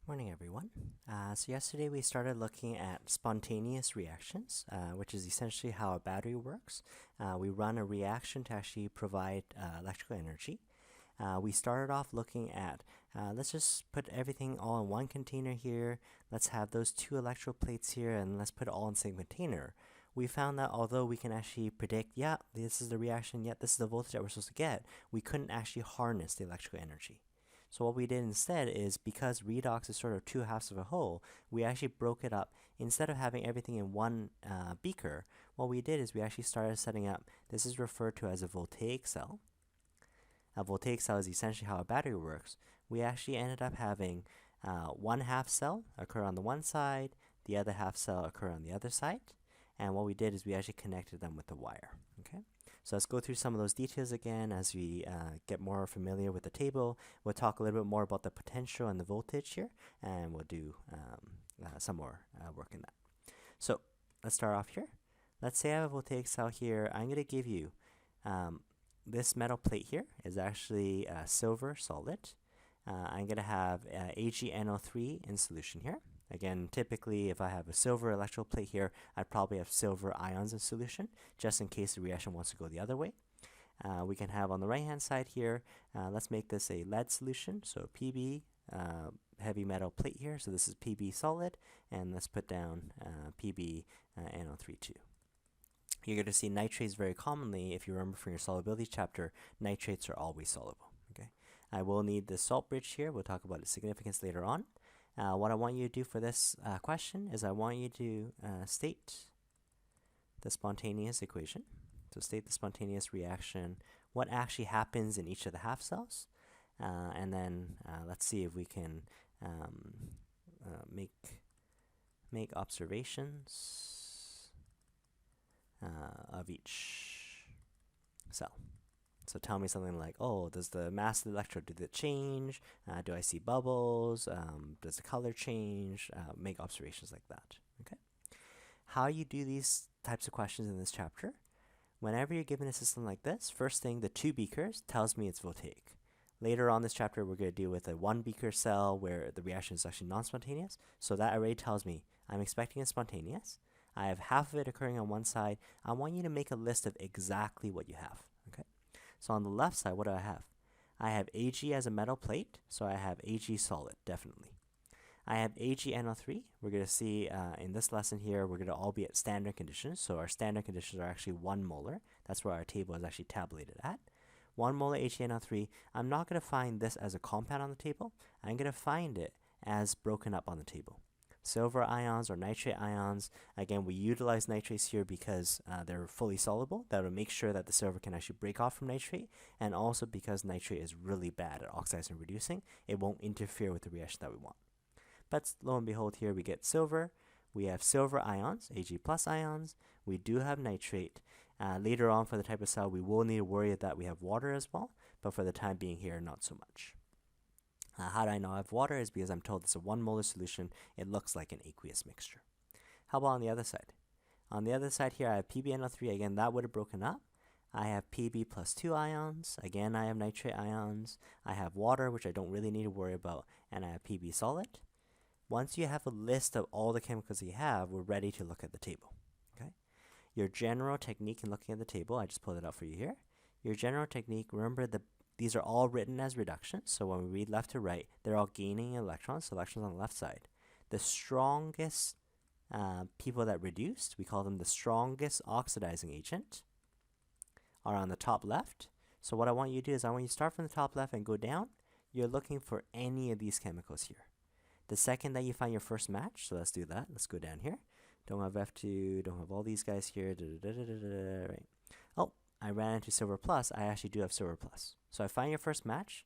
Morning, everyone. So yesterday we started looking at spontaneous reactions, which is essentially how a battery works. We run a reaction to actually provide electrical energy. We started off looking at, let's just put everything all in one container here. Let's have those two electrode plates here, and let's put it all in the same container. We found that although we can actually predict, yeah, this is the reaction, yeah, this is the voltage that we're supposed to get, we couldn't actually harness the electrical energy. So what we did instead is, because redox is sort of two halves of a whole, we actually broke it up. Instead of having everything in one beaker, what we did is we actually started setting up, this is referred to as a voltaic cell. A voltaic cell is essentially how a battery works. We actually ended up having one half cell occur on the one side, the other half cell occur on the other side, and what we did is we actually connected them with the wire. Okay, so let's go through some of those details again as we get more familiar with the table. We'll talk a little bit more about the potential and the voltage here, and we'll do some more work in that. So let's start off here. Let's say I have a voltaic cell here. I'm going to give you this metal plate here is actually silver solid. I'm going to have AgNO3 in solution here. Again, typically if I have a silver electrode plate here, I'd probably have silver ions in solution, just in case the reaction wants to go the other way. We can have on the right hand side here, let's make this a lead solution, so Pb, heavy metal plate here, so this is Pb solid, and let's put down Pb NO3 too. You're going to see nitrates very commonly. If you remember from your solubility chapter, nitrates are always soluble. Okay, I will need the salt bridge here. We'll talk about its significance later on. What I want you to do for this question is I want you to state the spontaneous equation. So state the spontaneous reaction, what actually happens in each of the half cells, and then let's see if we can make observations of each cell. So tell me something like, oh, does the mass of the electrode, did it change? Do I see bubbles? Does the color change? Make observations like that. Okay. How you do these types of questions in this chapter, whenever you're given a system like this, first thing, the two beakers tells me it's voltaic. Later on this chapter, we're going to deal with a one beaker cell where the reaction is actually non-spontaneous. So that already tells me I'm expecting it spontaneous. I have half of it occurring on one side. I want you to make a list of exactly what you have. Okay. So on the left side, what do I have? I have Ag as a metal plate, so I have Ag solid, definitely. I have AgNO3. We're going to see in this lesson here, we're going to all be at standard conditions. So our standard conditions are actually 1 molar. That's where our table is actually tabulated at. 1 molar AgNO3. I'm not going to find this as a compound on the table. I'm going to find it as broken up on the table. Silver ions or nitrate ions, again, we utilize nitrates here because they're fully soluble. That will make sure that the silver can actually break off from nitrate, and also because nitrate is really bad at oxidizing and reducing, it won't interfere with the reaction that we want. But lo and behold, here we get silver. We have silver ions, Ag plus ions. We do have nitrate. Later on for the type of cell, we will need to worry that we have water as well, but for the time being here, not so much. How do I know I have water? Is because I'm told it's a 1 molar solution. It looks like an aqueous mixture. How about on the other side? On the other side here, I have PbNO3. Again, that would have broken up. I have Pb plus 2 ions. Again, I have nitrate ions. I have water, which I don't really need to worry about. And I have Pb solid. Once you have a list of all the chemicals you have, we're ready to look at the table. Okay. Your general technique in looking at the table, I just pulled it out for you here. Your general technique, remember these are all written as reductions, so when we read left to right, they're all gaining electrons, so electrons on the left side. The strongest people that reduced, we call them the strongest oxidizing agent, are on the top left. So what I want you to do is I want you to start from the top left and go down. You're looking for any of these chemicals here. The second that you find your first match, so let's do that. Let's go down here. Don't have F2, don't have all these guys here. Right. Oh, I ran into silver plus. I actually do have silver plus. So I find your first match.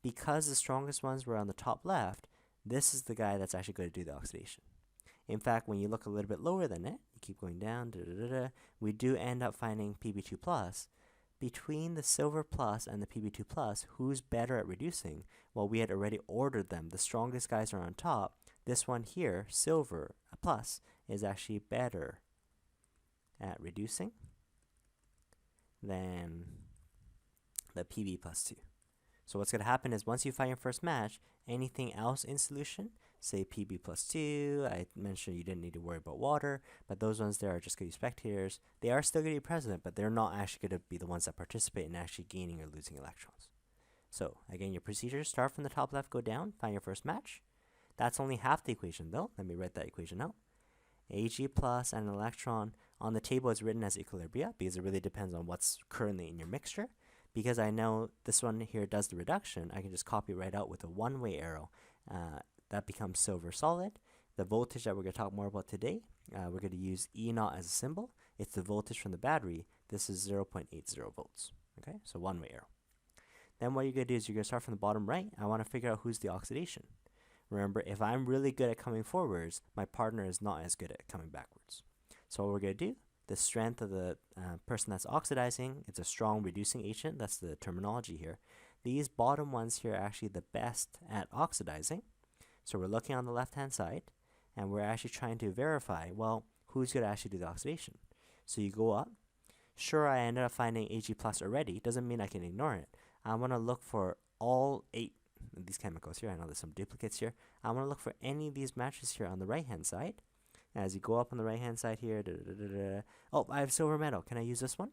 Because the strongest ones were on the top left, this is the guy that's actually going to do the oxidation. In fact, when you look a little bit lower than it, you keep going down, we do end up finding Pb2 plus. Between the silver plus and the Pb2 plus, who's better at reducing? Well, we had already ordered them. The strongest guys are on top. This one here, silver plus, is actually better at reducing than the Pb plus 2. So what's going to happen is once you find your first match, anything else in solution, say Pb plus 2, I mentioned you didn't need to worry about water, but those ones there are just going to be spectators. They are still going to be present, but they're not actually going to be the ones that participate in actually gaining or losing electrons. So again, your procedure, start from the top left, go down, find your first match. That's only half the equation though. Let me write that equation out. Ag plus and an electron on the table is written as equilibria because it really depends on what's currently in your mixture. Because I know this one here does the reduction, I can just copy right out with a one-way arrow. That becomes silver solid. The voltage that we're going to talk more about today, we're going to use E0 as a symbol. It's the voltage from the battery. This is 0.80 volts. Okay, so one-way arrow. Then what you're going to do is you're going to start from the bottom right. I want to figure out who's the oxidation. Remember, if I'm really good at coming forwards, my partner is not as good at coming backwards. So what we're going to do, the strength of the person that's oxidizing, it's a strong reducing agent. That's the terminology here. These bottom ones here are actually the best at oxidizing. So we're looking on the left-hand side, and we're actually trying to verify, well, who's going to actually do the oxidation. So you go up. Sure, I ended up finding Ag plus already. Doesn't mean I can ignore it. I want to look for all 8 of these chemicals here. I know there's some duplicates here. I want to look for any of these matches here on the right-hand side. As you go up on the right-hand side here, oh, I have silver metal. Can I use this one?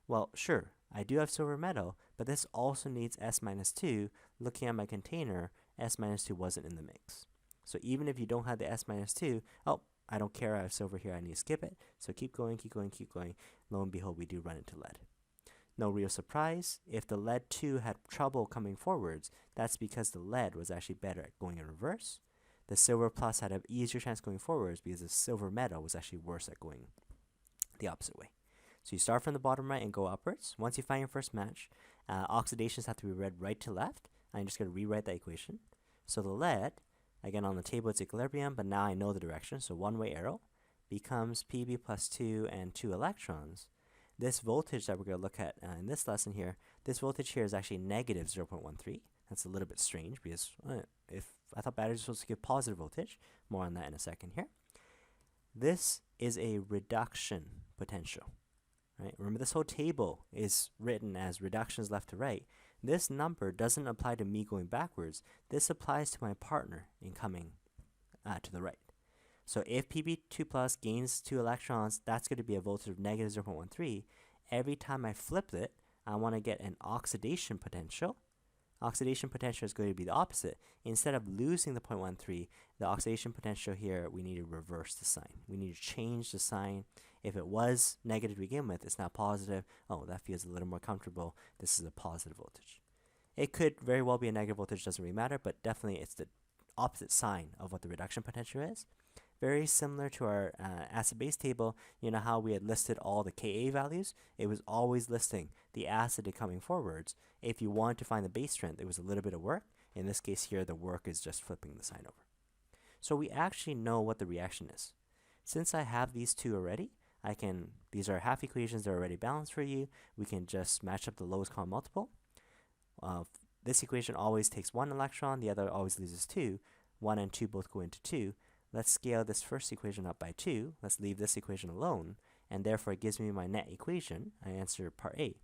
Well, sure, I do have silver metal, but this also needs S minus 2. Looking at my container, S minus 2 wasn't in the mix. So even if you don't have the S minus 2, oh, I don't care, I have silver here, I need to skip it. So keep going, keep going, keep going. Lo and behold, we do run into lead. No real surprise, if the lead 2 had trouble coming forwards, that's because the lead was actually better at going in reverse. The silver plus had an easier chance going forwards because the silver metal was actually worse at going the opposite way. So you start from the bottom right and go upwards. Once you find your first match, oxidations have to be read right to left. I'm just going to rewrite that equation. So the lead, again on the table it's equilibrium, but now I know the direction, so one-way arrow, becomes Pb plus 2 and 2 electrons. This voltage that we're going to look at in this lesson here, this voltage here is actually negative 0.13. That's a little bit strange because if I thought batteries were supposed to give positive voltage. More on that in a second here. This is a reduction potential. Right? Remember, this whole table is written as reductions left to right. This number doesn't apply to me going backwards. This applies to my partner in coming to the right. So if Pb2 plus gains 2 electrons, that's going to be a voltage of negative 0.13. Every time I flip it, I want to get an oxidation potential. Oxidation potential is going to be the opposite. Instead of losing the 0.13, the oxidation potential here, we need to reverse the sign. We need to change the sign. If it was negative to begin with, it's now positive. Oh, that feels a little more comfortable. This is a positive voltage. It could very well be a negative voltage, doesn't really matter, but definitely it's the opposite sign of what the reduction potential is. Very similar to our acid-base table, you know how we had listed all the Ka values? It was always listing the acid coming forwards. If you wanted to find the base strength, it was a little bit of work. In this case here, the work is just flipping the sign over. So we actually know what the reaction is. Since I have these two already, these are half equations that are already balanced for you. We can just match up the lowest common multiple. This equation always takes 1 electron, the other always loses 2. 1 and 2 both go into 2. Let's scale this first equation up by 2. Let's leave this equation alone, and therefore it gives me my net equation. I answer part A.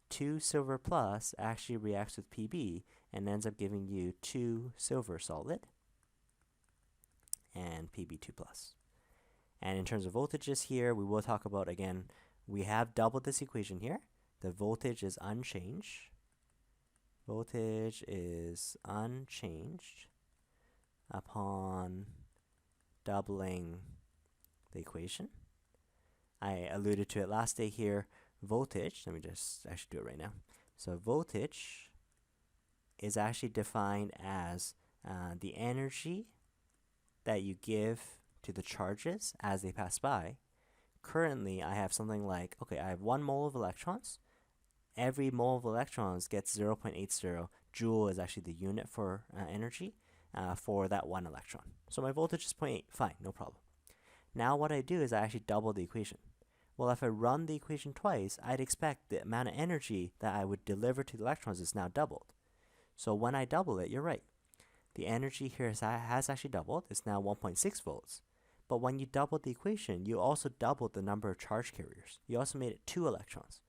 2 silver plus actually reacts with Pb and ends up giving you 2 silver solid and Pb2 plus. And in terms of voltages here, we will talk about, again, we have doubled this equation here. The voltage is unchanged. Voltage is unchanged upon doubling the equation. I alluded to it last day here. Voltage, let me just actually do it right now. So voltage is actually defined as the energy that you give to the charges as they pass by. Currently, I have something like, okay, I have 1 mole of electrons. Every mole of electrons gets 0.80. Joule is actually the unit for energy for that 1 electron. So my voltage is 0.8. Fine, no problem. Now what I do is I actually double the equation. Well, if I run the equation twice, I'd expect the amount of energy that I would deliver to the electrons is now doubled. So when I double it, you're right. The energy here has actually doubled. It's now 1.6 volts. But when you doubled the equation, you also doubled the number of charge carriers. You also made it 2 electrons.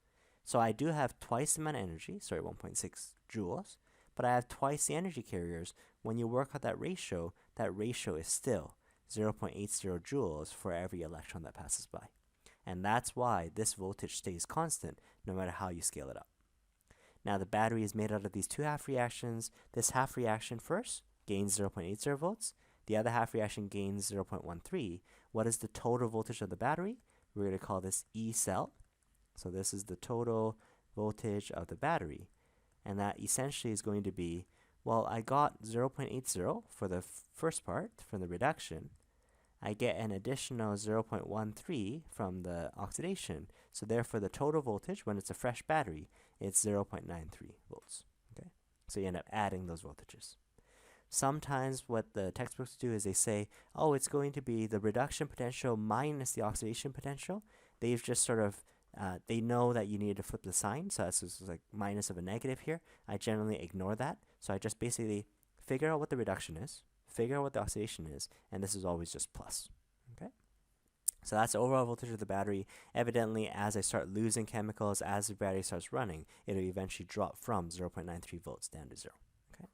So I do have twice the amount of energy, sorry, 1.6 joules, but I have twice the energy carriers. When you work out that ratio is still 0.80 joules for every electron that passes by. And that's why this voltage stays constant no matter how you scale it up. Now the battery is made out of these two half reactions. This half reaction first gains 0.80 volts. The other half reaction gains 0.13. What is the total voltage of the battery? We're going to call this E cell. So this is the total voltage of the battery. And that essentially is going to be, well, I got 0.80 for the first part from the reduction. I get an additional 0.13 from the oxidation. So therefore the total voltage, when it's a fresh battery, it's 0.93 volts. Okay, so you end up adding those voltages. Sometimes what the textbooks do is they say, oh, it's going to be the reduction potential minus the oxidation potential. They've just sort of, they know that you need to flip the sign, so that's just like minus of a negative here. I generally ignore that. So I just basically figure out what the reduction is, figure out what the oxidation is, and this is always just plus. Okay, so that's the overall voltage of the battery. Evidently, as I start losing chemicals, as the battery starts running, it'll eventually drop from 0.93 volts down to 0. Okay,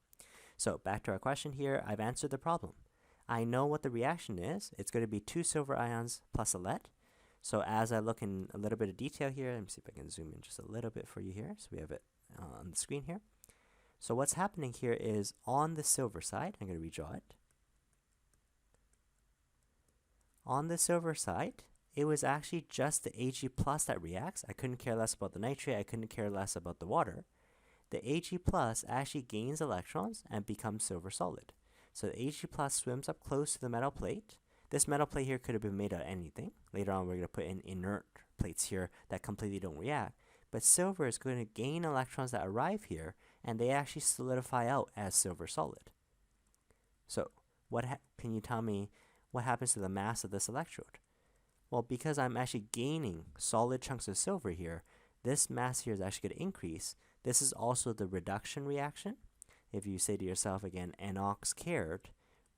so back to our question here. I've answered the problem. I know what the reaction is. It's going to be 2 silver ions plus a lead. So as I look in a little bit of detail here, let me see if I can zoom in just a little bit for you here. So we have it on the screen here. So what's happening here is on the silver side, I'm going to redraw it. On the silver side, it was actually just the Ag plus that reacts. I couldn't care less about the nitrate. I couldn't care less about the water. The Ag plus actually gains electrons and becomes silver solid. So the Ag plus swims up close to the metal plate. This metal plate here could have been made out of anything. Later on, we're going to put in inert plates here that completely don't react. But silver is going to gain electrons that arrive here, and they actually solidify out as silver solid. So can you tell me what happens to the mass of this electrode? Well, because I'm actually gaining solid chunks of silver here, this mass here is actually going to increase. This is also the reduction reaction. If you say to yourself again, NOx cared,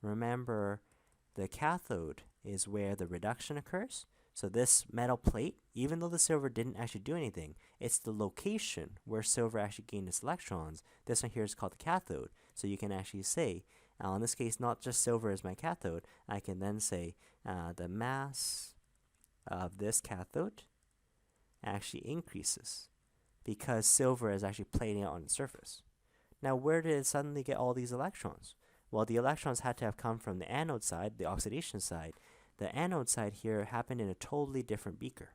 remember the cathode is where the reduction occurs. So this metal plate, even though the silver didn't actually do anything, it's the location where silver actually gained its electrons. This one here is called the cathode. So you can actually say, in this case, not just silver is my cathode. I can then say the mass of this cathode actually increases because silver is actually plating out on the surface. Now, where did it suddenly get all these electrons? Well, the electrons had to have come from the anode side, the oxidation side. The anode side here happened in a totally different beaker.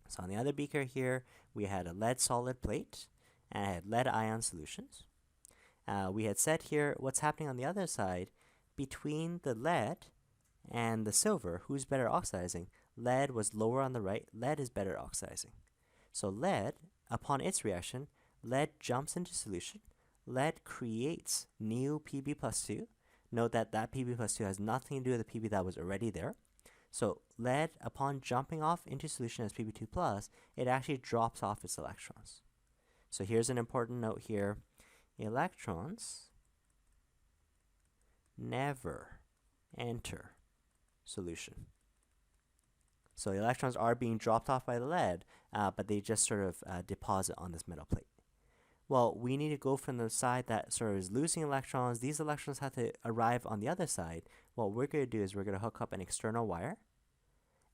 So on the other beaker here, we had a lead solid plate, and I had lead ion solutions. We had said here what's happening on the other side between the lead and the silver, who's better oxidizing? Lead was lower on the right, lead is better oxidizing. So lead, upon its reaction, lead jumps into solution, lead creates new Pb plus 2. Note that that Pb plus 2 has nothing to do with the Pb that was already there. So lead, upon jumping off into solution as Pb2 plus, it actually drops off its electrons. So here's an important note here. Electrons never enter solution. So the electrons are being dropped off by the lead, but they just sort of deposit on this metal plate. Well, we need to go from the side that sort of is losing electrons. These electrons have to arrive on the other side. What we're going to do is we're going to hook up an external wire.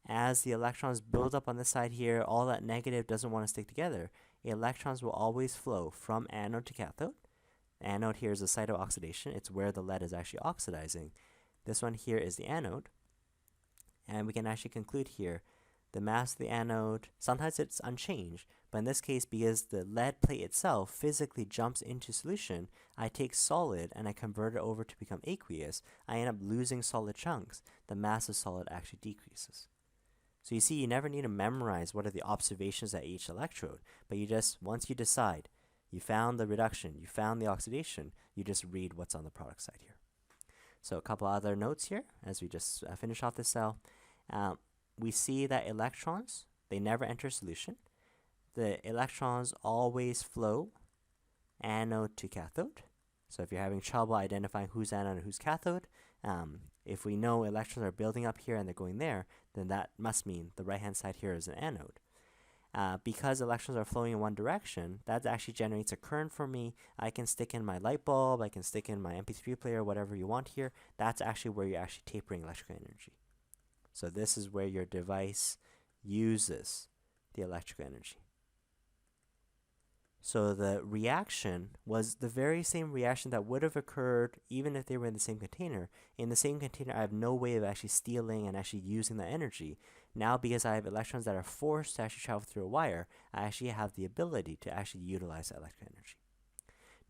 As the electrons build up on this side here, all that negative doesn't want to stick together. Electrons will always flow from anode to cathode. Anode here is the site of oxidation. It's where the lead is actually oxidizing. This one here is the anode. And we can actually conclude here, the mass of the anode, sometimes it's unchanged, but in this case, because the lead plate itself physically jumps into solution, I take solid and I convert it over to become aqueous. I end up losing solid chunks. The mass of solid actually decreases. So you see, you never need to memorize what are the observations at each electrode, but you just, once you decide, you found the reduction, you found the oxidation, you just read what's on the product side here. So a couple other notes here as we just finish off this cell. We see that electrons, they never enter solution. The electrons always flow anode to cathode. So if you're having trouble identifying who's anode and who's cathode, if we know electrons are building up here and they're going there, then that must mean the right-hand side here is an anode. because electrons are flowing in one direction, that actually generates a current for me. I can stick in my light bulb, I can stick in my MP3 player, whatever you want here. That's actually where you're actually tapering electrical energy. So this is where your device uses the electrical energy. So the reaction was the very same reaction that would have occurred even if they were in the same container. In the same container, I have no way of actually stealing and actually using that energy. Now, because I have electrons that are forced to actually travel through a wire, I actually have the ability to actually utilize that electrical energy.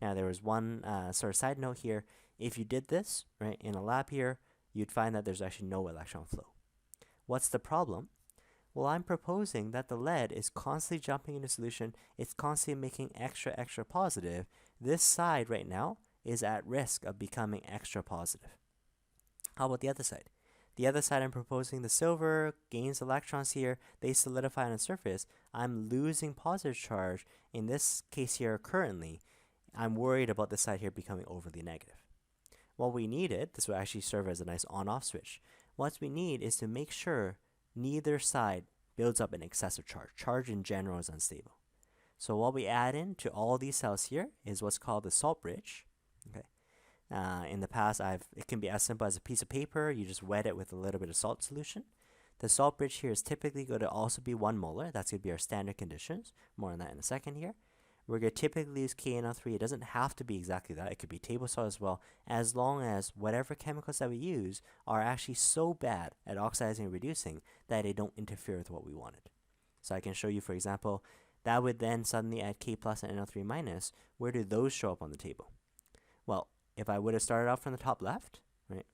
Now, there was one sort of side note here. If you did this, right, in a lab here, you'd find that there's actually no electron flow. What's the problem? Well, I'm proposing that the lead is constantly jumping into solution. It's constantly making extra positive. This side right now is at risk of becoming extra positive. How about the other side? The other side, I'm proposing the silver gains electrons here. They solidify on the surface. I'm losing positive charge. In this case here currently, I'm worried about this side here becoming overly negative. What we needed, this will actually serve as a nice on-off switch. What we need is to make sure neither side builds up an excessive charge. Charge in general is unstable. So what we add in to all these cells here is what's called the salt bridge. Okay. In the past, it can be as simple as a piece of paper. You just wet it with a little bit of salt solution. The salt bridge here is typically going to also be 1 molar. That's going to be our standard conditions. More on that in a second here. We're going to typically use KNO3. It doesn't have to be exactly that. It could be table salt as well, as long as whatever chemicals that we use are actually so bad at oxidizing and reducing that they don't interfere with what we wanted. So I can show you, for example, that would then suddenly add K plus and NO3 minus. Where do those show up on the table? Well, if I would have started out from the top left, right,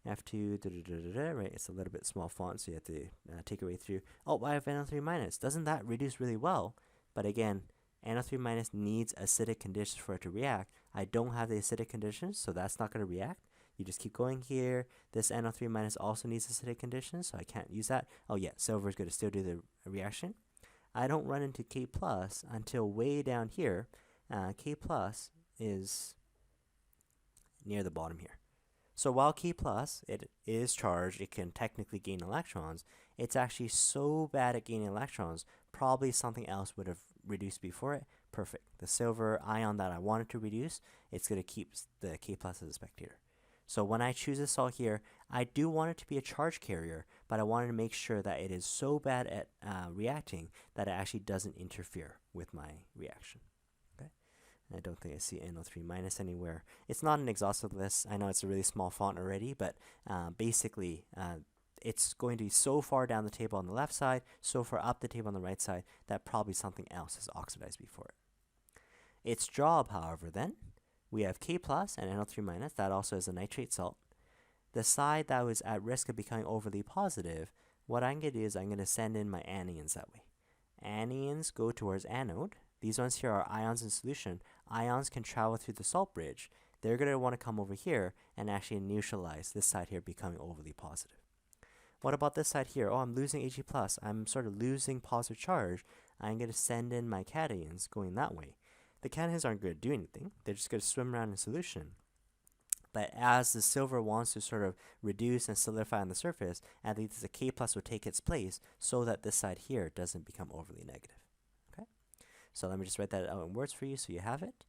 F2, right, it's a little bit small font, so you have to take your way through. Oh, I have NO3 minus. Doesn't that reduce really well? But again, NO3 minus needs acidic conditions for it to react. I don't have the acidic conditions, so that's not going to react. You just keep going here. This NO3 minus also needs acidic conditions, so I can't use that. Oh yeah, silver is going to still do the reaction. I don't run into K plus until way down here. K plus is near the bottom here. So while K plus, it is charged, it can technically gain electrons, it's actually so bad at gaining electrons, probably something else would have reduced before it. Perfect. The silver ion that I wanted to reduce, it's going to keep the K plus as a spectator. So when I choose this salt here, I do want it to be a charge carrier, but I wanted to make sure that it is so bad at reacting that it actually doesn't interfere with my reaction. I don't think I see NO3 minus anywhere. It's not an exhaustive list. I know it's a really small font already, but basically it's going to be so far down the table on the left side, so far up the table on the right side, that probably something else has oxidized before it. Its job, however, then, we have K plus and NO3 minus. That also is a nitrate salt. The side that was at risk of becoming overly positive, what I'm going to do is I'm going to send in my anions that way. Anions go towards anode. These ones here are ions in solution. Ions can travel through the salt bridge. They're going to want to come over here and actually neutralize this side here becoming overly positive. What about this side here? Oh, I'm losing Ag+. I'm sort of losing positive charge. I'm going to send in my cations going that way. The cations aren't going to do anything. They're just going to swim around in solution. But as the silver wants to sort of reduce and solidify on the surface, at least the K plus will take its place so that this side here doesn't become overly negative. So let me just write that out in words for you so you have it.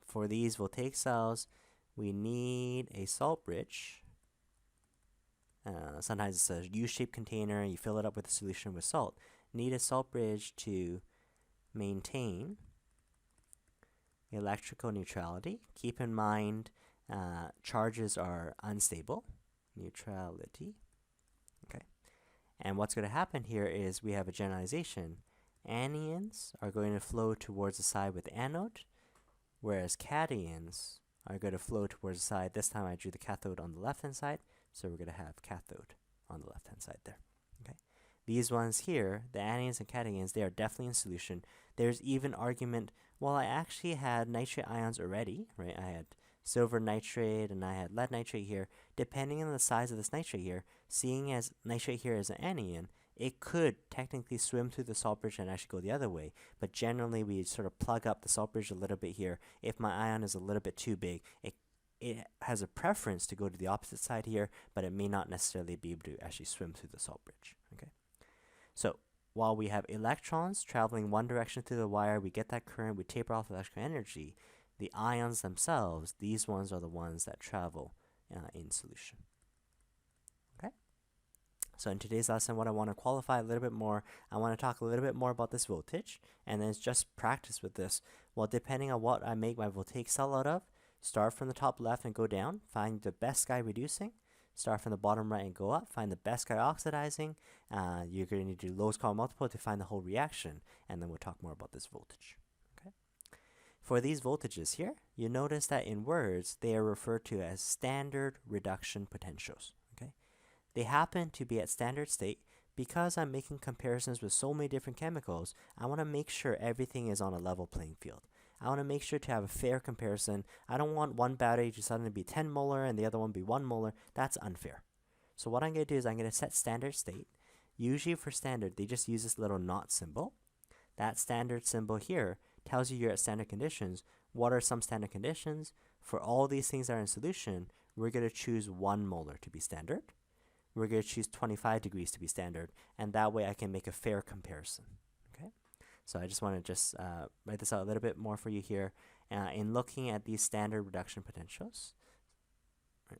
For these voltaic cells, we need a salt bridge. Sometimes it's a U-shaped container. You fill it up with a solution with salt. Need a salt bridge to maintain electrical neutrality. Keep in mind, charges are unstable. Neutrality. Okay. And what's going to happen here is we have a generalization. Anions are going to flow towards the side with the anode, whereas cations are going to flow towards the side. This time I drew the cathode on the left-hand side, so we're going to have cathode on the left-hand side there. Okay. These ones here, the anions and cations, they are definitely in solution. There's even argument, well, I actually had nitrate ions already, right? I had silver nitrate and I had lead nitrate here. Depending on the size of this nitrate here, seeing as nitrate here is an anion, it could technically swim through the salt bridge and actually go the other way, but generally we sort of plug up the salt bridge a little bit here. If my ion is a little bit too big, it has a preference to go to the opposite side here, but it may not necessarily be able to actually swim through the salt bridge. Okay, so while we have electrons traveling one direction through the wire, we get that current, we taper off electrical energy. The ions themselves, these ones are the ones that travel in solution. Okay? So in today's lesson, what I want to qualify a little bit more, I want to talk a little bit more about this voltage, and then just practice with this. Well, depending on what I make my voltaic cell out of, start from the top left and go down, find the best guy reducing, start from the bottom right and go up, find the best guy oxidizing. You're going to need to do lowest common multiple to find the whole reaction, and then we'll talk more about this voltage. Okay. For these voltages here, you notice that in words, they are referred to as standard reduction potentials. Okay. They happen to be at standard state. Because I'm making comparisons with so many different chemicals, I want to make sure everything is on a level playing field. I want to make sure to have a fair comparison. I don't want one battery to suddenly be 10 molar and the other one be 1 molar. That's unfair. So what I'm going to do is I'm going to set standard state. Usually for standard, they just use this little not symbol. That standard symbol here tells you you're at standard conditions. What are some standard conditions? For all these things that are in solution, we're going to choose 1 molar to be standard. We're going to choose 25 degrees to be standard, and that way I can make a fair comparison. Okay, so I just want to write this out a little bit more for you here. In looking at these standard reduction potentials, right,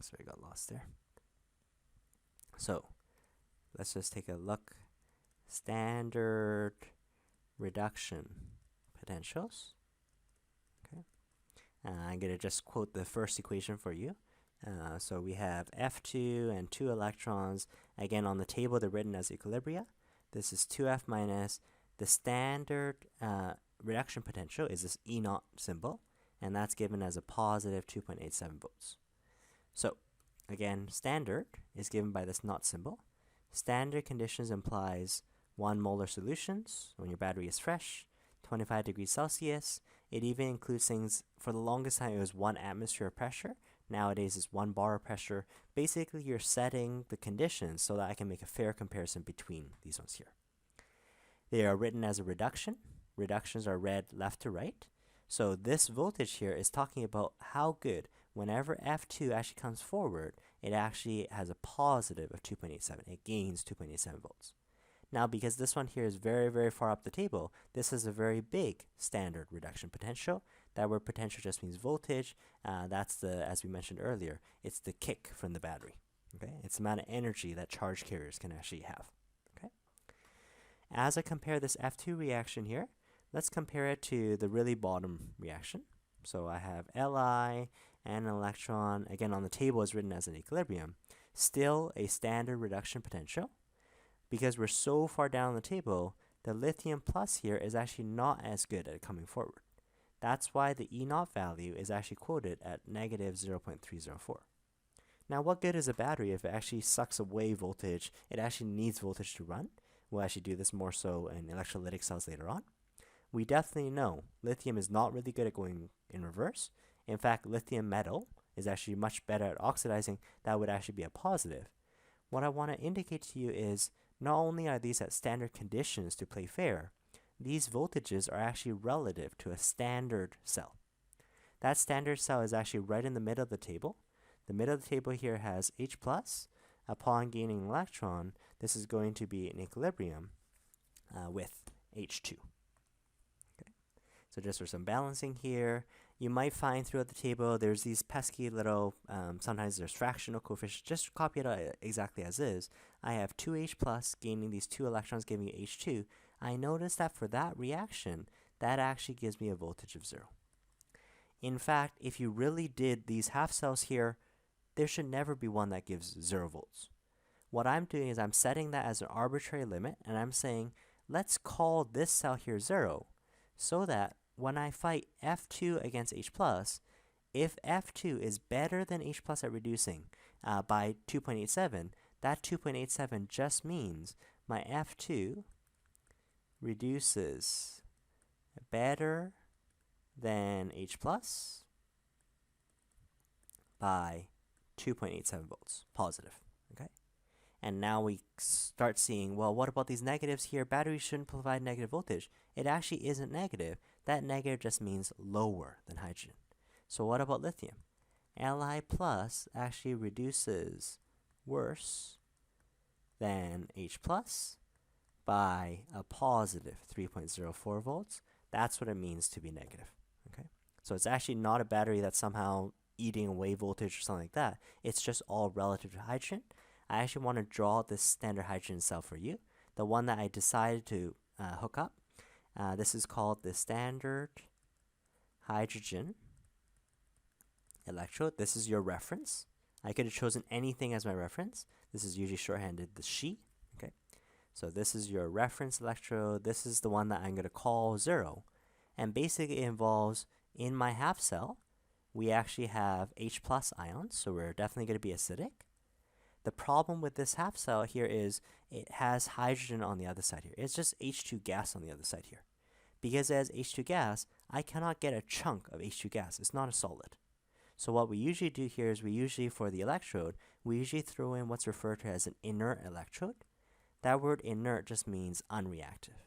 sorry, I got lost there. So let's just take a look. Standard reduction potentials. Okay, I'm going to just quote the first equation for you. So we have F2 and 2 electrons. Again, on the table, they're written as equilibria. This is 2F minus. The standard reduction potential is this E0 symbol, and that's given as a positive 2.87 volts. So, again, standard is given by this not symbol. Standard conditions implies 1 molar solutions when your battery is fresh, 25 degrees Celsius. It even includes things, for the longest time, it was 1 atmosphere of pressure. Nowadays, it's 1 bar of pressure. Basically, you're setting the conditions so that I can make a fair comparison between these ones here. They are written as a reduction. Reductions are read left to right. So this voltage here is talking about how good, whenever F2 actually comes forward, it actually has a positive of 2.87. It gains 2.87 volts. Now, because this one here is very, very far up the table, this is a very big standard reduction potential. That word potential just means voltage. That's the, as we mentioned earlier, it's the kick from the battery. Okay, it's the amount of energy that charge carriers can actually have. Okay. As I compare this F2 reaction here, let's compare it to the really bottom reaction. So I have Li and an electron. Again, on the table is written as an equilibrium. Still a standard reduction potential. Because we're so far down the table, the lithium plus here is actually not as good at coming forward. That's why the E0 value is actually quoted at negative 0.304. Now, what good is a battery if it actually sucks away voltage? It actually needs voltage to run. We'll actually do this more so in electrolytic cells later on. We definitely know lithium is not really good at going in reverse. In fact, lithium metal is actually much better at oxidizing. That would actually be a positive. What I want to indicate to you is not only are these at standard conditions to play fair, these voltages are actually relative to a standard cell. That standard cell is actually right in the middle of the table. The middle of the table here has H+. Upon gaining an electron, this is going to be in equilibrium with H2. Okay. So just for some balancing here, you might find throughout the table there's these pesky little, sometimes there's fractional coefficients. Just copy it out exactly as is. I have 2H+ gaining these 2 electrons giving me H2. I notice that for that reaction, that actually gives me a voltage of 0. In fact, if you really did these half cells here, there should never be one that gives 0 volts. What I'm doing is I'm setting that as an arbitrary limit, and I'm saying, let's call this cell here 0, so that when I fight F2 against H+, if F2 is better than H+ at reducing by 2.87, that 2.87 just means my F2 reduces better than H+ by 2.87 volts, positive. Okay. And now we start seeing, well, what about these negatives here? Batteries shouldn't provide negative voltage. It actually isn't negative. That negative just means lower than hydrogen. So what about lithium? Li plus actually reduces worse than H plus by a positive 3.04 volts, that's what it means to be negative. Okay, so it's actually not a battery that's somehow eating away voltage or something like that. It's just all relative to hydrogen. I actually want to draw this standard hydrogen cell for you, the one that I decided to hook up. This is called the standard hydrogen electrode. This is your reference. I could have chosen anything as my reference. This is usually shorthanded the SHE. Okay, so this is your reference electrode. This is the one that I'm going to call 0. And basically it involves, in my half cell, we actually have H plus ions, so we're definitely going to be acidic. The problem with this half cell here is it has hydrogen on the other side here. It's just H2 gas on the other side here. Because it has H2 gas, I cannot get a chunk of H2 gas. It's not a solid. So what we usually do here is for the electrode, we usually throw in what's referred to as an inert electrode. That word inert just means unreactive.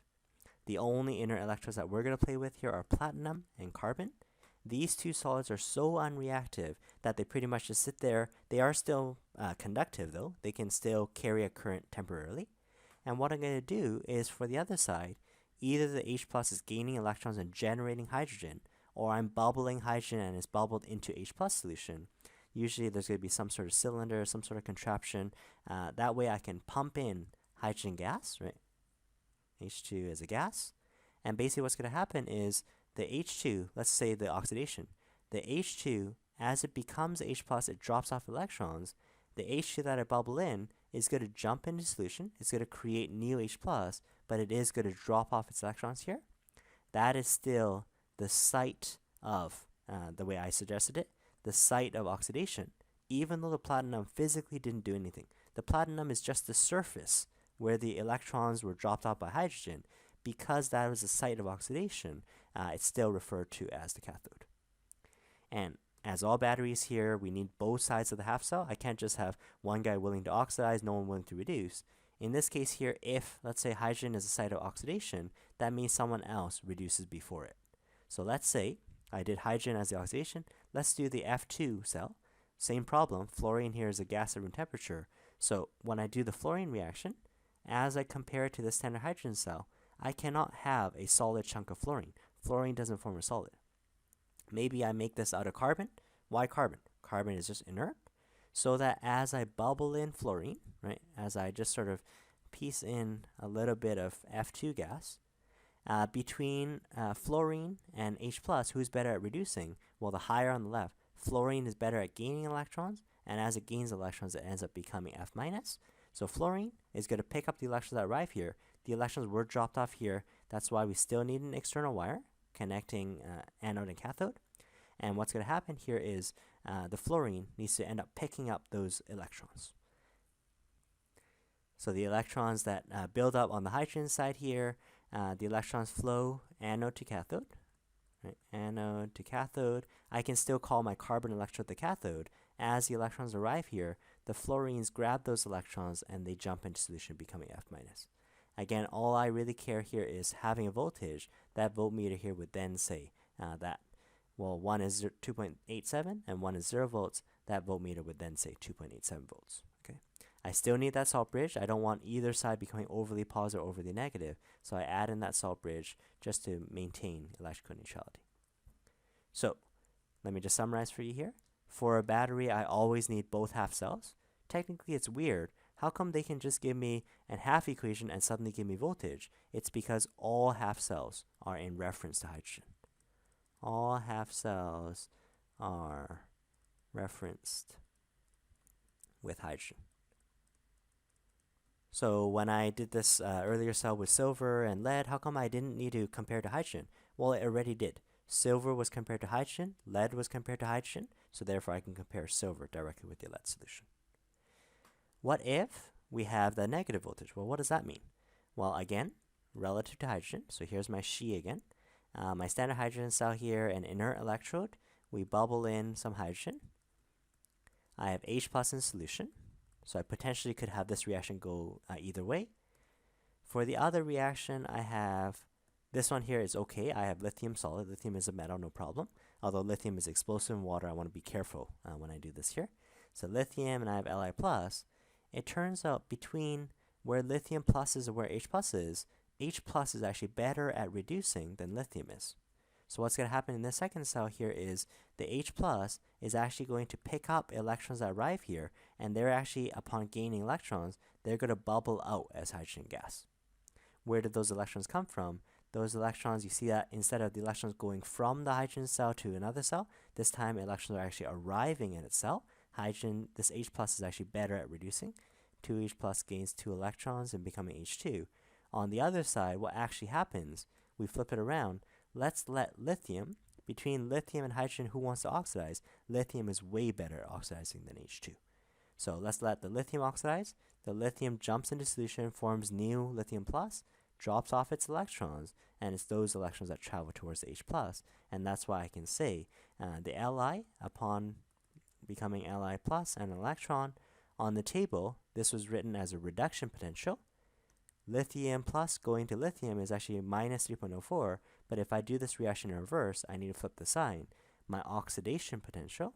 The only inert electrodes that we're going to play with here are platinum and carbon. These two solids are so unreactive that they pretty much just sit there. They are still conductive though. They can still carry a current temporarily. And what I'm going to do is for the other side, either the H plus is gaining electrons and generating hydrogen, or I'm bubbling hydrogen and it's bubbled into H plus solution. Usually there's going to be some sort of cylinder, some sort of contraption. That way I can pump in hydrogen gas, right? H2 as a gas. And basically what's going to happen is the H2, let's say the oxidation, the H2, as it becomes H plus, it drops off electrons. The H2 that I bubble in is going to jump into solution. It's going to create new H plus, but it is going to drop off its electrons here. That is still the site of, the way I suggested it, the site of oxidation, even though the platinum physically didn't do anything. The platinum is just the surface where the electrons were dropped off by hydrogen. Because that was the site of oxidation, it's still referred to as the cathode. And as all batteries here, we need both sides of the half cell. I can't just have one guy willing to oxidize, no one willing to reduce. In this case here, if, let's say, hydrogen is a site of oxidation, that means someone else reduces before it. So let's say I did hydrogen as the oxidation. Let's do the F2 cell. Same problem. Fluorine here is a gas at room temperature. So when I do the fluorine reaction, as I compare it to the standard hydrogen cell, I cannot have a solid chunk of fluorine. Fluorine doesn't form a solid. Maybe I make this out of carbon. Why carbon? Carbon is just inert. So that as I bubble in fluorine, right, as I just sort of piece in a little bit of F2 gas, between fluorine and H plus, who's better at reducing? Well, the higher on the left. Fluorine is better at gaining electrons, and as it gains electrons, it ends up becoming F minus. So fluorine is going to pick up the electrons that arrive here. The electrons were dropped off here. That's why we still need an external wire connecting anode and cathode. And what's going to happen here is the fluorine needs to end up picking up those electrons. So the electrons that build up on the hydrogen side here, the electrons flow anode to cathode. Right? Anode to cathode. I can still call my carbon electrode the cathode. As the electrons arrive here, the fluorines grab those electrons and they jump into solution, becoming F minus. Again, all I really care here is having a voltage. That voltmeter here would then say that, well, one is 2.87 and one is 0 volts. That voltmeter would then say 2.87 volts. Okay. I still need that salt bridge. I don't want either side becoming overly positive or overly negative, so I add in that salt bridge just to maintain electrical neutrality. So let me just summarize for you here. For a battery, I always need both half cells. Technically, it's weird. How come they can just give me a half equation and suddenly give me voltage? It's because all half cells are in reference to hydrogen. All half cells are referenced with hydrogen. So when I did this earlier cell with silver and lead, how come I didn't need to compare to hydrogen? Well, it already did. Silver was compared to hydrogen, lead was compared to hydrogen, so therefore I can compare silver directly with the lead solution. What if we have the negative voltage? Well, what does that mean? Well, again, relative to hydrogen, so here's my SHE again. My standard hydrogen cell here, an inert electrode. We bubble in some hydrogen. I have H plus in solution, so I potentially could have this reaction go either way. For the other reaction, I have, this one here is okay. I have lithium solid. Lithium is a metal, no problem. Although lithium is explosive in water, I want to be careful when I do this here. So lithium, and I have Li plus. It turns out between where lithium plus is and where H plus is actually better at reducing than lithium is. So what's going to happen in this second cell here is the H plus is actually going to pick up electrons that arrive here, and they're actually, upon gaining electrons, they're going to bubble out as hydrogen gas. Where did those electrons come from? Those electrons, you see that instead of the electrons going from the hydrogen cell to another cell, this time electrons are actually arriving in its cell. Hydrogen, this H plus is actually better at reducing. 2H plus gains 2 electrons and becoming H2. On the other side, what actually happens, we flip it around. Let's let lithium, between lithium and hydrogen, who wants to oxidize? Lithium is way better at oxidizing than H2. So let's let the lithium oxidize. The lithium jumps into solution, forms new lithium plus, drops off its electrons, and it's those electrons that travel towards the H plus. And that's why I can say the Li, upon becoming Li plus and an electron, on the table, this was written as a reduction potential. Lithium plus going to lithium is actually minus 3.04, but if I do this reaction in reverse, I need to flip the sign. My oxidation potential,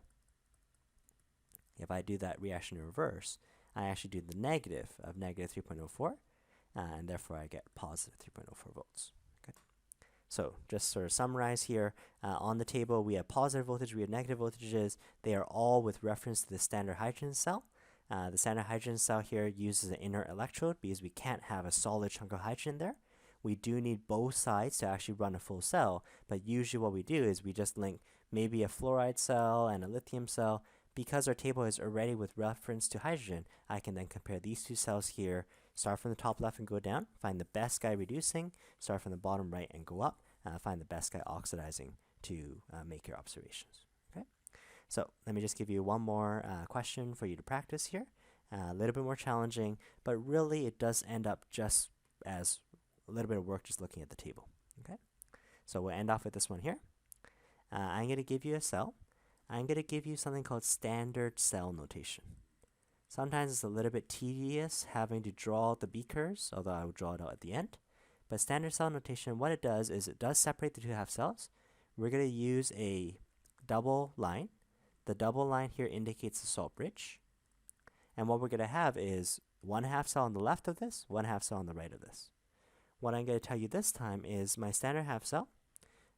if I do that reaction in reverse, I actually do the negative of negative 3.04, and therefore I get positive 3.04 volts. Okay. So just sort of summarize here, on the table we have positive voltage, we have negative voltages. They are all with reference to the standard hydrogen cell. The standard hydrogen cell here uses an inert electrode because we can't have a solid chunk of hydrogen there. We do need both sides to actually run a full cell, but usually what we do is we just link maybe a fluoride cell and a lithium cell. Because our table is already with reference to hydrogen, I can then compare these two cells here, start from the top left and go down, find the best guy reducing, start from the bottom right and go up, find the best guy oxidizing to make your observations. Okay. So let me just give you one more question for you to practice here. A little bit more challenging, but really it does end up just as a little bit of work just looking at the table. Okay. So we'll end off with this one here. I'm going to give you a cell. I'm going to give you something called standard cell notation. Sometimes it's a little bit tedious having to draw the beakers, although I will draw it out at the end. But standard cell notation, what it does is it does separate the two half cells. We're going to use a double line. The double line here indicates the salt bridge. And what we're going to have is one half cell on the left of this, one half cell on the right of this. What I'm going to tell you this time is my standard half cell,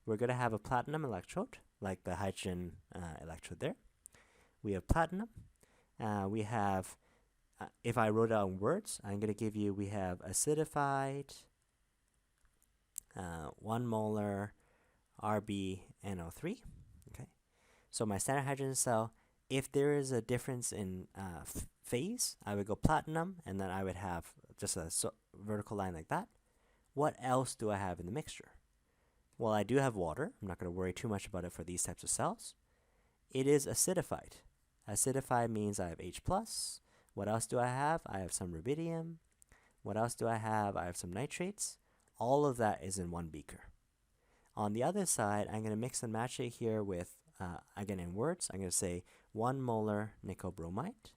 we're going to have a platinum electrode, like the hydrogen electrode there. We have platinum. We have, if I wrote it out in words, I'm going to give you, we have acidified, 1 molar RbNO3. Okay. So my standard hydrogen cell, if there is a difference in phase, I would go platinum, and then I would have just a vertical line like that. What else do I have in the mixture? Well, I do have water. I'm not going to worry too much about it for these types of cells. It is acidified. Acidified means I have H+. What else do I have? I have some rubidium. What else do I have? I have some nitrates. All of that is in one beaker. On the other side, I'm going to mix and match it here with, again in words, I'm going to say 1 molar nickel bromide.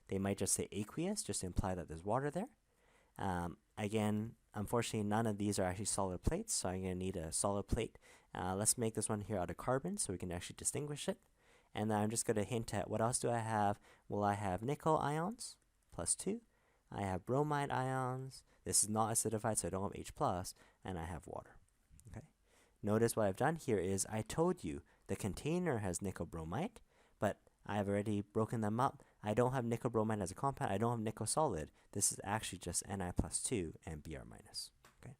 They might just say aqueous, just to imply that there's water there. Again, unfortunately, none of these are actually solid plates, so I'm going to need a solid plate. Let's make this one here out of carbon so we can actually distinguish it. And then I'm just going to hint at what else do I have? Well, I have nickel ions, +2. I have bromide ions. This is not acidified, so I don't have H+, and I have water. Okay. Notice what I've done here is I told you the container has nickel bromide, but I've already broken them up. I don't have nickel bromide as a compound. I don't have nickel solid. This is actually just Ni+2 and Br-. Okay.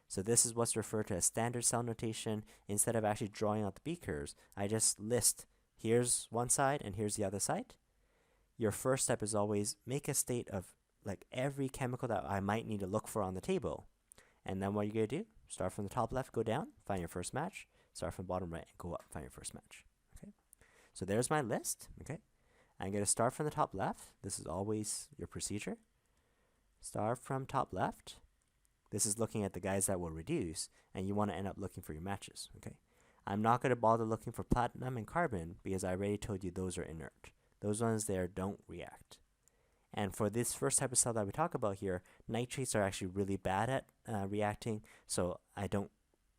So this is what's referred to as standard cell notation. Instead of actually drawing out the beakers, I just list, here's one side and here's the other side. Your first step is always make a state of like every chemical that I might need to look for on the table. And then what you're going to do, start from the top left, go down, find your first match. Start from bottom right and go up, find your first match. Okay. So there's my list. Okay. I'm going to start from the top left. This is always your procedure. Start from top left. This is looking at the guys that will reduce, and you want to end up looking for your matches. Okay. I'm not going to bother looking for platinum and carbon because I already told you those are inert. Those ones there don't react. And for this first type of cell that we talk about here, nitrates are actually really bad at reacting, so I don't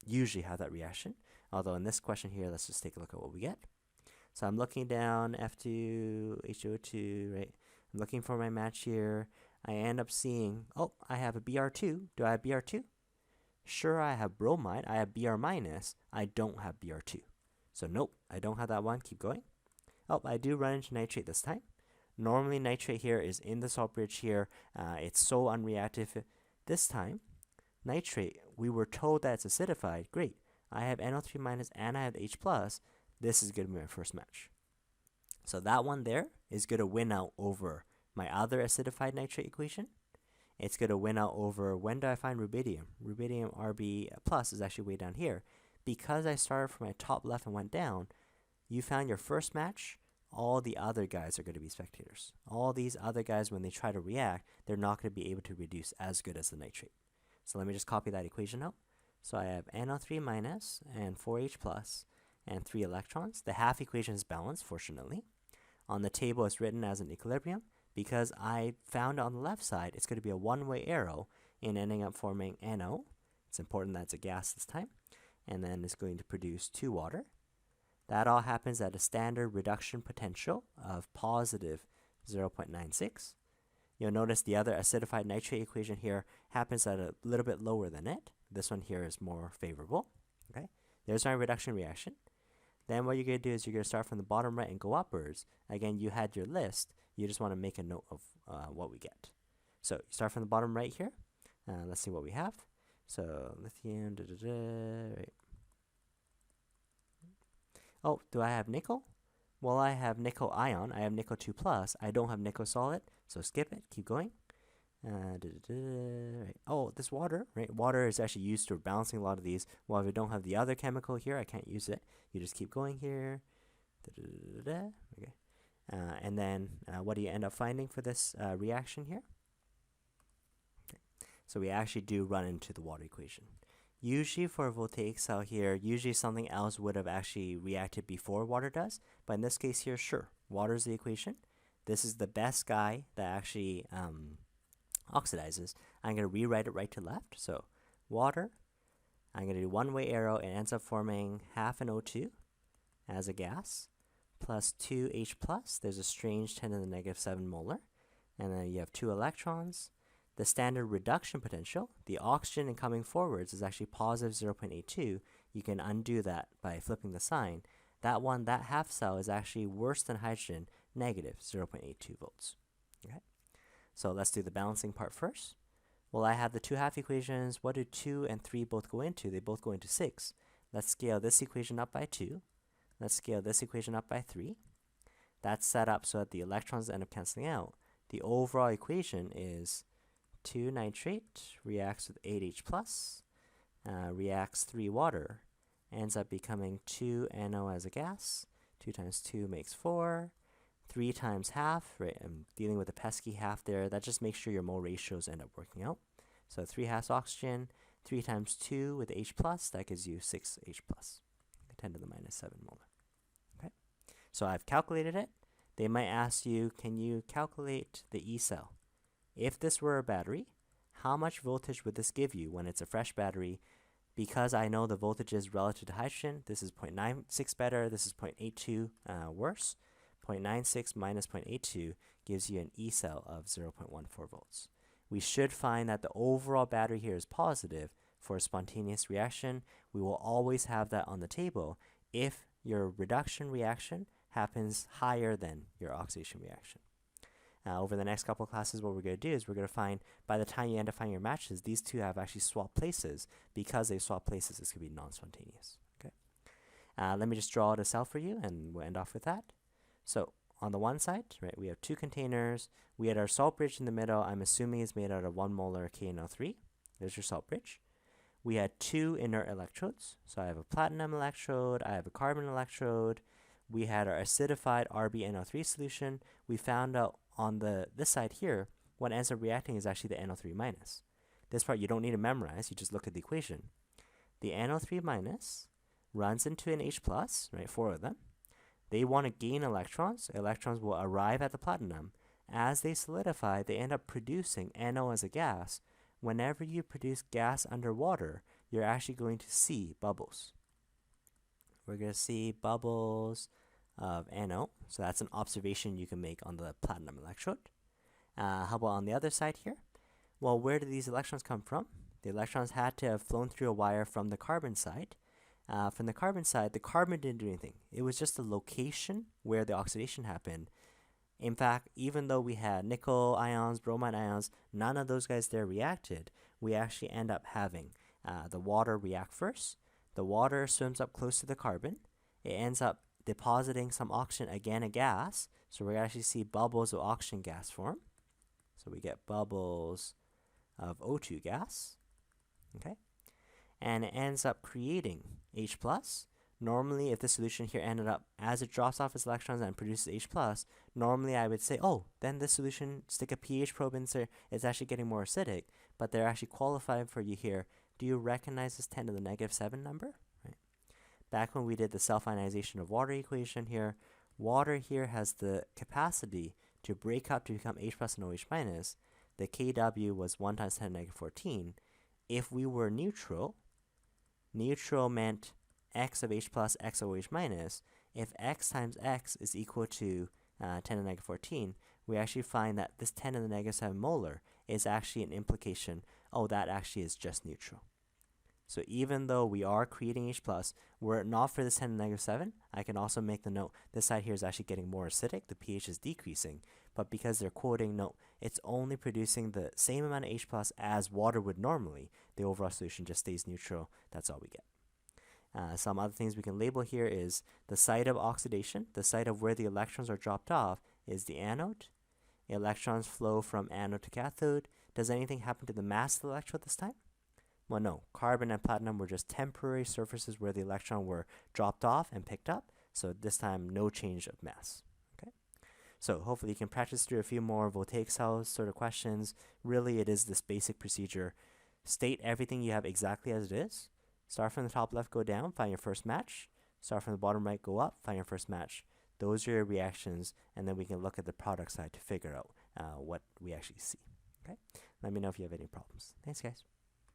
usually have that reaction. Although in this question here, let's just take a look at what we get. So I'm looking down F2, H2O2, right? I'm looking for my match here. I end up seeing, oh, I have a Br2. Do I have Br2? Sure, I have bromide. I have Br minus. I don't have Br2. So nope, I don't have that one. Keep going. Oh, I do run into nitrate this time. Normally nitrate here is in the salt bridge here. It's so unreactive. This time, nitrate, we were told that it's acidified. Great. I have NO3 minus and I have H plus. This is going to be my first match. So that one there is going to win out over my other acidified nitrate equation. It's going to win out over, when do I find rubidium? Rubidium Rb plus is actually way down here. Because I started from my top left and went down, you found your first match. All the other guys are going to be spectators. All these other guys, when they try to react, they're not going to be able to reduce as good as the nitrate. So let me just copy that equation out. So I have NO3 minus and 4H plus and 3 electrons. The half equation is balanced, fortunately. On the table, it's written as an equilibrium. Because I found on the left side, it's going to be a one-way arrow in ending up forming NO. It's important that it's a gas this time. And then it's going to produce 2 water. That all happens at a standard reduction potential of positive 0.96. You'll notice the other acidified nitrate equation here happens at a little bit lower than it. This one here is more favorable. Okay, there's my reduction reaction. Then what you're going to do is you're going to start from the bottom right and go upwards. Again, you had your list. You just want to make a note of what we get. So you start from the bottom right here. Let's see what we have. So lithium, right. Oh, do I have nickel? Well, I have nickel ion. I have nickel 2 plus. I don't have nickel solid, so skip it. Keep going. Right. Oh, this water, right? Water is actually used for balancing a lot of these. Well, if I don't have the other chemical here, I can't use it. You just keep going here. Okay. And then what do you end up finding for this reaction here? Okay. So we actually do run into the water equation. Usually for a voltaic cell here, usually something else would have actually reacted before water does. But in this case here, sure, water is the equation. This is the best guy that actually oxidizes. I'm going to rewrite it right to left. So water, I'm going to do one-way arrow. It ends up forming half an O2 as a gas plus 2H plus. There's a strange 10 to the negative 7 molar. And then you have 2 electrons. The standard reduction potential, the oxygen in coming forwards is actually positive 0.82. You can undo that by flipping the sign. That one, that half cell is actually worse than hydrogen, negative 0.82 volts. Okay. So let's do the balancing part first. Well, I have the 2 half equations. What do 2 and 3 both go into? They both go into 6. Let's scale this equation up by 2. Let's scale this equation up by 3. That's set up so that the electrons end up canceling out. The overall equation is 2 nitrate reacts with 8H plus, reacts 3 water, ends up becoming 2 NO as a gas. 2 times 2 makes 4. 3 times half, right? I'm dealing with a pesky half there. That just makes sure your mole ratios end up working out. So 3 halves oxygen, 3 times 2 with H plus, that gives you 6H plus, 10 to the minus 7 molar. Okay, so I've calculated it. They might ask you, can you calculate the E cell? If this were a battery, how much voltage would this give you when it's a fresh battery? Because I know the voltage is relative to hydrogen, this is 0.96 better, this is 0.82 worse. 0.96 minus 0.82 gives you an E cell of 0.14 volts. We should find that the overall battery here is positive for a spontaneous reaction. We will always have that on the table if your reduction reaction happens higher than your oxidation reaction. Over the next couple of classes, what we're going to do is we're going to find, by the time you end up finding your matches, these two have actually swapped places. Because they swapped places, this could be non-spontaneous. Okay. Let me just draw it a cell for you, and we'll end off with that. So on the one side, right, we have 2 containers. We had our salt bridge in the middle. I'm assuming it's made out of 1 molar KNO3. There's your salt bridge. We had 2 inert electrodes. So I have a platinum electrode. I have a carbon electrode. We had our acidified RbNO3 solution. We found out on this side here, what ends up reacting is actually the NO3 minus. This part you don't need to memorize. You just look at the equation. The NO3 minus runs into an H plus, right, 4 of them. They want to gain electrons. Electrons will arrive at the platinum. As they solidify, they end up producing NO as a gas. Whenever you produce gas underwater, you're actually going to see bubbles. We're going to see bubbles of NO. So that's an observation you can make on the platinum electrode. How about on the other side here? Well, where did these electrons come from? The electrons had to have flown through a wire from the carbon side. From the carbon side, the carbon didn't do anything. It was just the location where the oxidation happened. In fact, even though we had nickel ions, bromide ions, none of those guys there reacted. We actually end up having the water react first. The water swims up close to the carbon. It ends up depositing some oxygen, again a gas. So we actually see bubbles of oxygen gas form. So we get bubbles of O2 gas. Okay, and it ends up creating H+. Normally, if the solution here ended up, as it drops off its electrons and produces H+, normally I would say, oh, then this solution, stick a pH probe in there, it's actually getting more acidic, but they're actually qualifying for you here. Do you recognize this 10 to the negative 7 number? Right. Back when we did the self-ionization of water equation here, water here has the capacity to break up to become H+ and OH-. The Kw was 1 times 10 to the negative 14. If we were neutral, neutral meant x of H+, x of OH-. If x times x is equal to 10 to the negative 14, we actually find that this 10 to the negative 7 molar is actually an implication, oh, that actually is just neutral. So even though we are creating H+, were it not for this 10 to the negative 7, I can also make the note, this side here is actually getting more acidic, the pH is decreasing, but because they're quoting, no, it's only producing the same amount of H+ as water would normally, the overall solution just stays neutral, that's all we get. Some other things we can label here is the site of oxidation, the site of where the electrons are dropped off is the anode. Electrons flow from anode to cathode. Does anything happen to the mass of the electrode this time? Well, no. Carbon and platinum were just temporary surfaces where the electron were dropped off and picked up. So this time, no change of mass. Okay. So hopefully you can practice through a few more voltaic cells sort of questions. Really, it is this basic procedure. State everything you have exactly as it is. Start from the top left, go down, find your first match. Start from the bottom right, go up, find your first match. Those are your reactions, and then we can look at the product side to figure out what we actually see. Okay. Let me know if you have any problems. Thanks, guys.